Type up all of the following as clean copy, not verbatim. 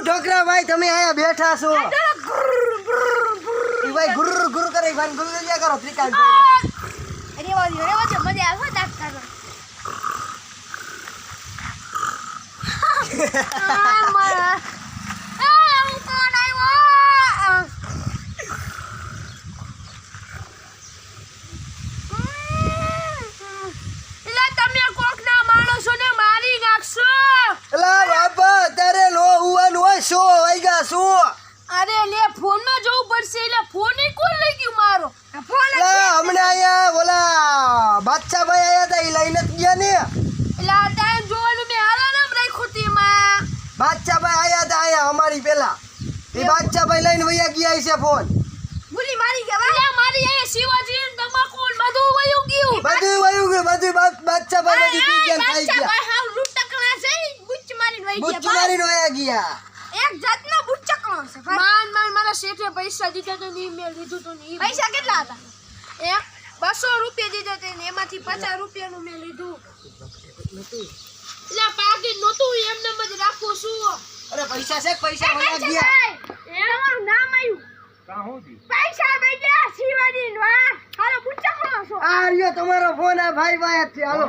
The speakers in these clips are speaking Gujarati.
ઢોકરા ભાઈ તમે આયા બેઠા છો ભાઈ ગુરુ ગુરુ કરે ભાઈ ગુરુ क्या કરો ત્રિકાંત અરે વાજો મજા આવે દાંત કાઢો અરે લે ફોન માં જોવું પડશે એટલે ફોન ઈ કોણ લઈ ગયું મારો ફોન હમણાં આયા ઓલા બાદશાહ ભાઈ આયા તા ઈ લઈને જ ગયા ને એટલે આ ટાઈમ જોવાનું મેં આરામ રાખ્યું તી માં બાદશાહ ભાઈ આયા તા આયા અમારી પેલા એ બાદશાહ ભાઈ લઈને વયા ગયા છે ફોન ગુલી મારી ગયા એટલે મારી અહીંયા શિવાજી ને તમાકુ ને બધું વયું ગયું બધું બાદશાહ ભાઈ બધી પી ગયા ખાઈ ગયા ભાઈ હાવ લૂંટકણા છે બુચ્ચ મારીને વઈ બુચ્ચ ગયા મારીને વયા ગયા એક જાતનો બુચ્ચકણો છે માન મારા શેઠે પૈસા દીધા તો ની મેં લીધું તો ની પૈસા કેટલા હતા એક 200 રૂપિયા દીધા તે ને એમાંથી 50 રૂપિયાનું મેં લીધું એટલે પાકી નહોતું એમને જ રાખું છું અરે પૈસા છે પૈસા વયા ગયા તમારું નામ આવ્યું પૈસા બેટા શિવાજી વાહ હાલો બુચ્ચકણો છો આ રહ્યો તમારો ફોન આ ભાઈ ભાઈ છે હાલો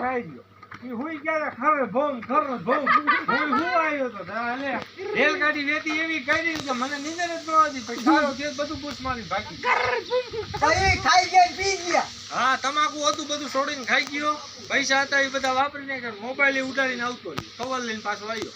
હુઈ ગયા ખરે ભોમ હું આવ્યો તો તાલે રેલગાડી વેતી એવી કરી કે મને નીંદર જ ન આવતી પછી સારો કે બધું પૂછ મારી ભાગી ખાઈ ગયા પી ગયા હા તમાકુ હતું બધું છોડીને ખાઈ ગયો પૈસા હતા એ બધા વાપરીને કે મોબાઈલ ઉડાડીને આવતો કવર લઈને પાછો આવ્યો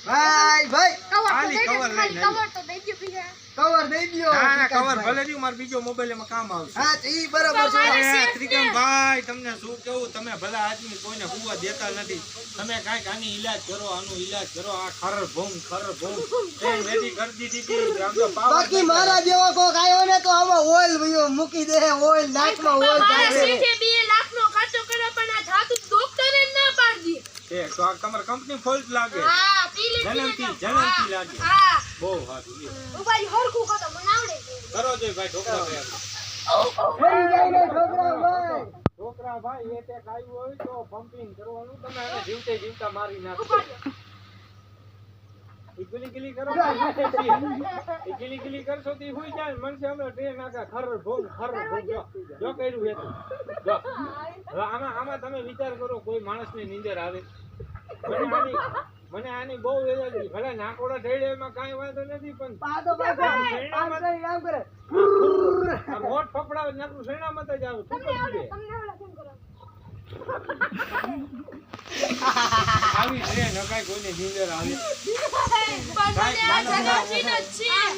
ભાઈ ખાલી કવર લઈને કવર તો દઈ દો બીજા કવર દઈ દ્યો ના કવર ભલે દઉં માર બીજો મોબાઈલ એમાં કામ આવશે હા ઈ બરાબર છે ત્રિકમ ભાઈ તમને શું કેવું તમે ભલા આદમી કોઈને હુવા દેતા નથી તમે કાંઈક આની ઈલાજ કરો આનું ઈલાજ કરો આ ખર ભૂમ એ મેડી કરી દીધી હતી આમ તો પાવર બાકી મારા જેવો કોક આવ્યો ને તો આમાં ઓઇલ ભયો મૂકી દે ઓઇલ નાકમાં ઓઇલ મારા જાય શેઠે 2 લાખનો ખર્ચો કર્યો પણ આ જાતું ડોક્ટરે ના પાડી એ તો આ તમાર કંપની ફોલ્ટ લાગે હા પીલે જનમથી લાગે હા બહુ સારું ઉભાઈ હરખું કરો મને આવડે કરો જો ભાઈ ઢોકળા તૈયાર ફરી જાય ને છોકરા ભાઈ છોકરા ભાઈ એ તે ખાયું હોય તો પમ્પિંગ કરવાનું તમે એને જીવતા મારી નાખો ગીલી કરો ગીલી કરશો તો હુઈ જાય મનસે હમણાં ટ્રેન આખા ખર ભોમ જો કર્યું હે જો હવે આમાં તમે વિચાર કરો કોઈ માણસની નીંદર આવે મને આની બહુ વેદના ભલે નાકોડા ઢેડે એમાં કાંઈ વાંધો નથી પણ પાદો ભાઈ આમ કરે આ મોટ ફફડાવે નાકું શેણામાં જ આવે તમને આવડે કેમ કરો આવી ટ્રેન હકાય કોઈને નીંદર આવે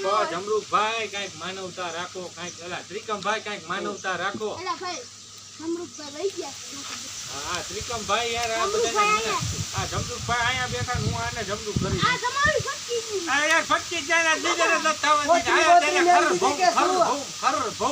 તો જમરૂકભાઈ કાંઈક માનવતા રાખો કાંઈક એલા ત્રિકમભાઈ કાંઈક માનવતા રાખો એલા ભાઈ સમૃદ્ધભાઈ રહી ગયા હા ત્રિકમભાઈ યાર આ બધાને આ જમરૂકભાઈ અહીંયા બેઠા હું આને જમરૂક કરી આ તમારી ફટકી આ યાર ફટકી જાય ને દીજરે દત્તાવતી આયા તેને ખર ભો